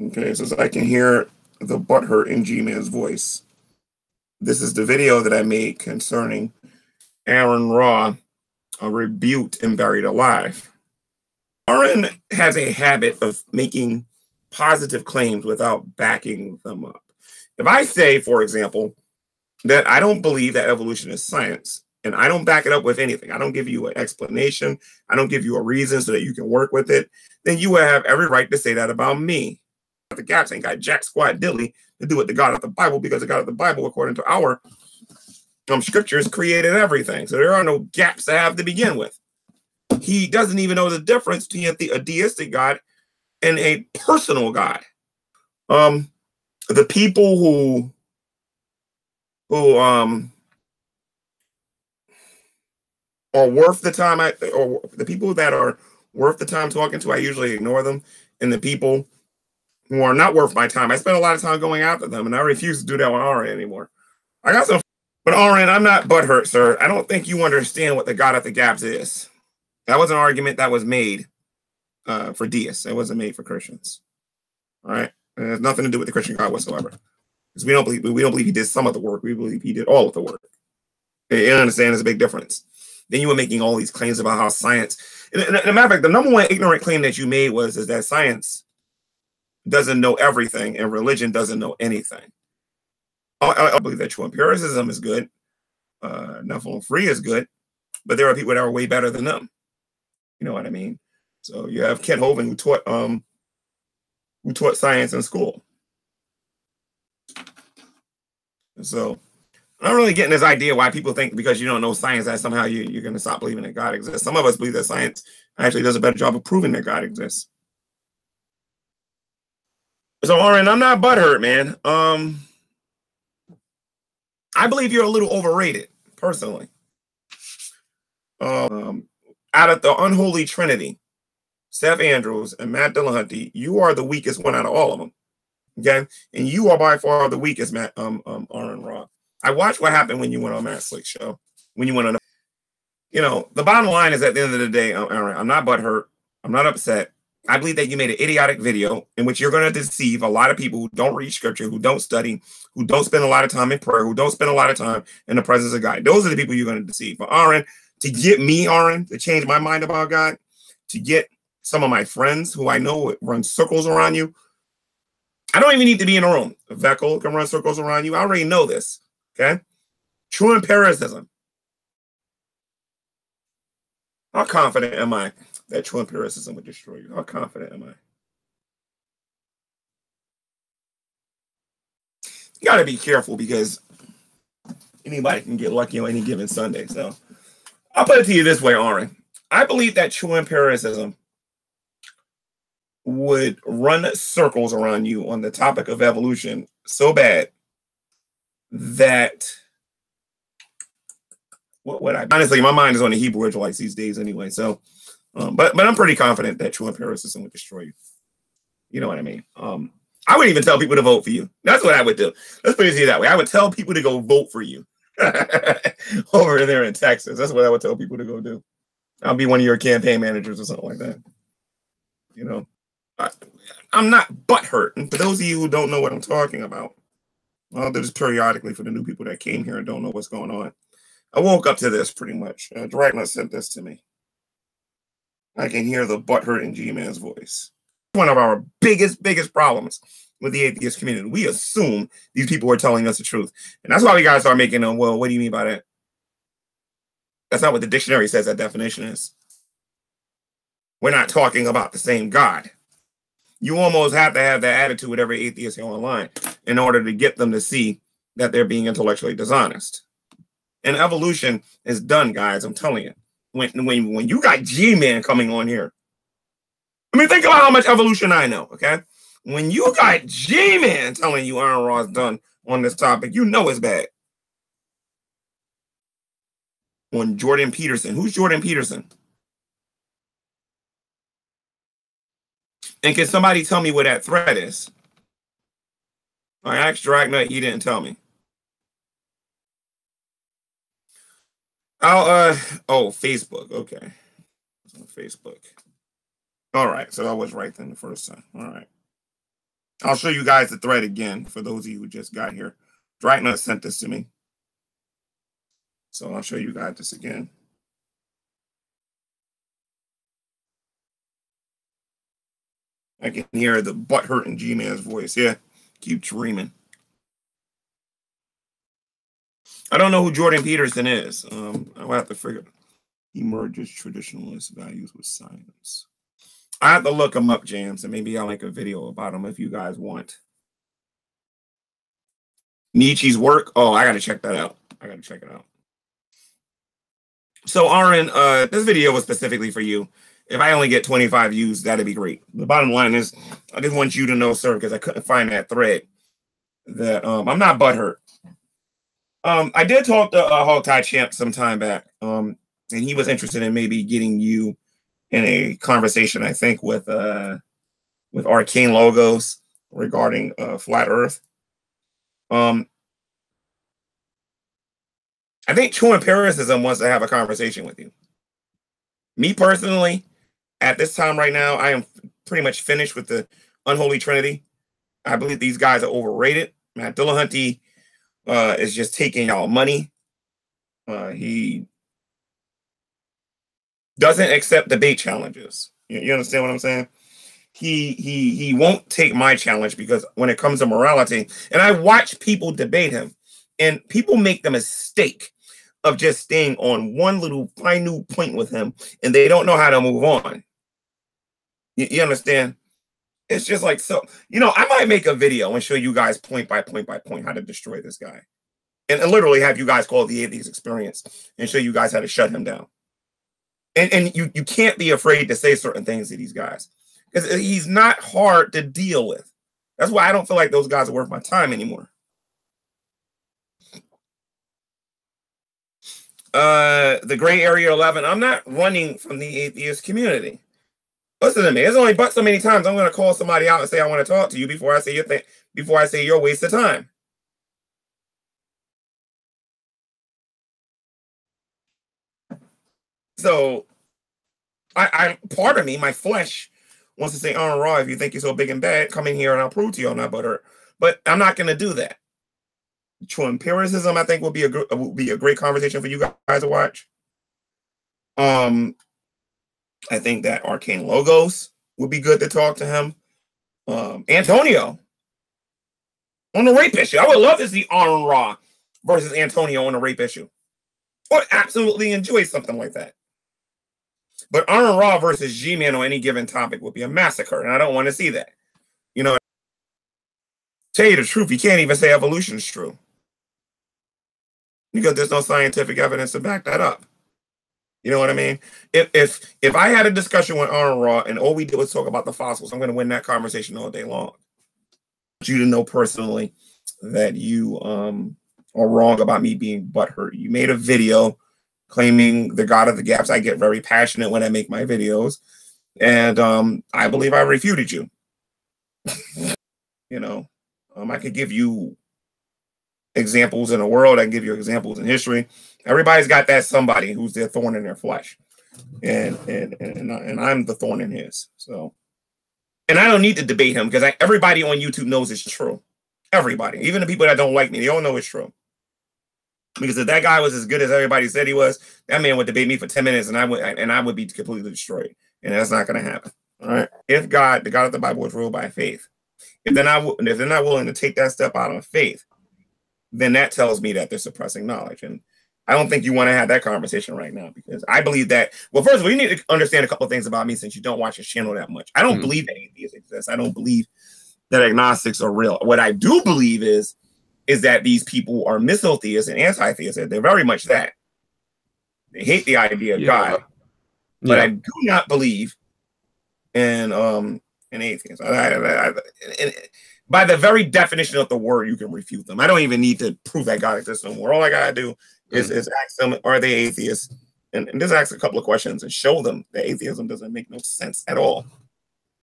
Okay, it says I can hear the butthurt in G-Man's voice. This is the video that I made concerning Aron Ra, rebuked and buried alive. Aron has a habit of making positive claims without backing them up. If I say, for example, that I don't believe that evolution is science, and I don't back it up with anything, I don't give you an explanation, I don't give you a reason so that you can work with it, then you will have every right to say that about me. The gaps ain't got jack squat dilly to do with the God of the Bible, because the God of the Bible, according to our scriptures, created everything. So there are no gaps to have to begin with. He doesn't even know the difference between a deistic God and a personal God. The people who are worth the time, or the people that are worth the time talking to, I usually ignore them. And the people who are not worth my time, I spend a lot of time going after them, and I refuse to do that with Aron anymore. I got some, but Aron, I'm not butthurt, sir. I don't think you understand what the God at the gaps is. That was an argument that was made for deists. It wasn't made for Christians. All right, it has nothing to do with the Christian God whatsoever. Because we don't believe he did some of the work. We believe he did all of the work. You understand? There's a big difference. Then you were making all these claims about how science. And a matter of fact, the number one ignorant claim that you made is that science doesn't know everything and religion doesn't know anything. I believe that true empiricism is good. NEPHILIMFREE is good, but there are people that are way better than them. You know what I mean? So you have Kent Hovind who taught science in school. So I'm not really getting this idea why people think because you don't know science that somehow you're going to stop believing that God exists. Some of us believe that science actually does a better job of proving that God exists. So, Aron, I'm not butthurt, man. I believe you're a little overrated, personally. Out of the unholy trinity, Seth Andrews and Matt Dillahunty, you are the weakest one out of all of them. Okay, and you are by far the weakest, Matt. Aron Ra. I watched what happened when you went on Matt Slick's show. When you went on, the bottom line is at the end of the day, Aron, I'm not butthurt. I'm not upset. I believe that you made an idiotic video in which you're going to deceive a lot of people who don't read scripture, who don't study, who don't spend a lot of time in prayer, who don't spend a lot of time in the presence of God. Those are the people you're going to deceive. But Aron, to get me, Aron, to change my mind about God, to get some of my friends who I know run circles around you, I don't even need to be in a room. Vekel can run circles around you. I already know this. Okay? True empiricism. How confident am I that true empiricism would destroy you? How confident am I? You got to be careful because anybody can get lucky on any given Sunday. So I'll put it to you this way, Aron. I believe that true empiricism would run circles around you on the topic of evolution so bad that honestly, my mind is on the Hebrew Israelites these days anyway. So, but I'm pretty confident that true empiricism would destroy you. You know what I mean? I wouldn't even tell people to vote for you. That's what I would do. Let's put it that way. I would tell people to go vote for you over there in Texas. That's what I would tell people to go do. I'll be one of your campaign managers or something like that. You know, I'm not butthurt. And for those of you who don't know what I'm talking about, well, just periodically for the new people that came here and don't know what's going on. I woke up to this pretty much. Dragna sent this to me. I can hear the butthurt in G-Man's voice. One of our biggest problems with the atheist community. We assume these people are telling us the truth. And that's why we got to start making them, well, what do you mean by that? That's not what the dictionary says that definition is. We're not talking about the same God. You almost have to have that attitude with every atheist here online in order to get them to see that they're being intellectually dishonest. And evolution is done, guys. I'm telling you. When you got G-Man coming on here, I mean, think about how much evolution I know, okay? When you got G-Man telling you Aron Ra's done on this topic, you know it's bad. On Jordan Peterson. Who's Jordan Peterson? And can somebody tell me where that thread is? I asked Dragna, he didn't tell me. Facebook. Okay. It's on Facebook. All right. So I was right then the first time. All right. I'll show you guys the thread again for those of you who just got here. Dragna sent this to me. So I'll show you guys this again. I can hear the butt hurt in G-Man's voice. Yeah, keep dreaming. I don't know who Jordan Peterson is. I'll have to figure. He merges traditionalist values with science. I have to look him up, James, and maybe I'll make a video about him if you guys want. Nietzsche's work. Oh, I got to check that out. I got to check it out. So, Aron, this video was specifically for you. If I only get 25 views, that'd be great. The bottom line is, I just want you to know, sir, because I couldn't find that thread, that I'm not butthurt. I did talk to Hog Tie Champ some time back, and he was interested in maybe getting you in a conversation, I think, with Arcane Logos regarding Flat Earth. I think True Empiricism wants to have a conversation with you. Me personally, at this time right now, I am pretty much finished with the Unholy Trinity. I believe these guys are overrated. Matt Dillahunty is just taking y'all money. He doesn't accept debate challenges. You understand what I'm saying? He won't take my challenge because when it comes to morality, and I watch people debate him, and people make the mistake of just staying on one little minute point with him, and they don't know how to move on. You understand? It's just like, so, you know, I might make a video and show you guys point by point by point how to destroy this guy. And literally have you guys call the atheist experience and show you guys how to shut him down. And you can't be afraid to say certain things to these guys, because he's not hard to deal with. That's why I don't feel like those guys are worth my time anymore. The gray area 11, I'm not running from the atheist community. Listen to me. There's only but so many times I'm going to call somebody out and say I want to talk to you before I say your thing, before I say you're a waste of time. So I part of me, my flesh, wants to say, Aron Ra, if you think you're so big and bad, come in here and I'll prove to you I'm not butthurt. But I'm not going to do that. True Empiricism, I think, will be a great conversation for you guys to watch. I think that Arcane Logos would be good to talk to him. Antonio on the rape issue. I would love to see Aron Ra versus Antonio on the rape issue. I would absolutely enjoy something like that. But Aron Ra versus GMAN on any given topic would be a massacre, and I don't want to see that. You know, tell you the truth, you can't even say evolution is true, because there's no scientific evidence to back that up. You know what I mean? If I had a discussion with Aron Ra and all we did was talk about the fossils, I'm going to win that conversation all day long. I want you to know personally that you are wrong about me being butthurt. You made a video claiming the God of the Gaps. I get very passionate when I make my videos, and I believe I refuted you. You know, I could give you examples in the world. I can give you examples in history. Everybody's got that somebody who's their thorn in their flesh, and I'm the thorn in his. So, and I don't need to debate him because everybody on YouTube knows it's true. Everybody, even the people that don't like me, they all know it's true. Because if that guy was as good as everybody said he was, that man would debate me for 10 minutes, and I would be completely destroyed. And that's not going to happen. All right. If God, the God of the Bible, is ruled by faith, if they're not willing to take that step out on faith, then that tells me that they're suppressing knowledge. And I don't think you want to have that conversation right now, because I believe that, well, first of all, you need to understand a couple of things about me since you don't watch this channel that much. I don't believe that atheists exist. I don't believe that agnostics are real. What I do believe is that these people are misotheists and anti-theists. They're very much that. They hate the idea of God. But I do not believe in atheists. By the very definition of the word, you can refute them. I don't even need to prove that God exists no more. All I gotta do is ask them, are they atheists? And just ask a couple of questions and show them that atheism doesn't make no sense at all.